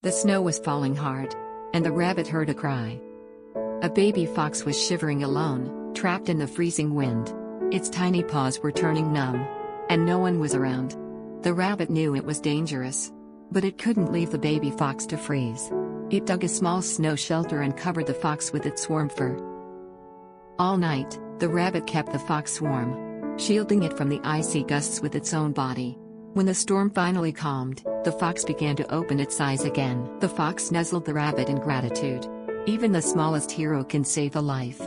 The snow was falling hard, and the rabbit heard a cry. A baby fox was shivering alone, trapped in the freezing wind. Its tiny paws were turning numb, and no one was around. The rabbit knew it was dangerous, but it couldn't leave the baby fox to freeze. It dug a small snow shelter and covered the fox with its warm fur. All night, the rabbit kept the fox warm, shielding it from the icy gusts with its own body. When the storm finally calmed, the fox began to open its eyes again. The fox nuzzled the rabbit in gratitude. Even the smallest hero can save a life.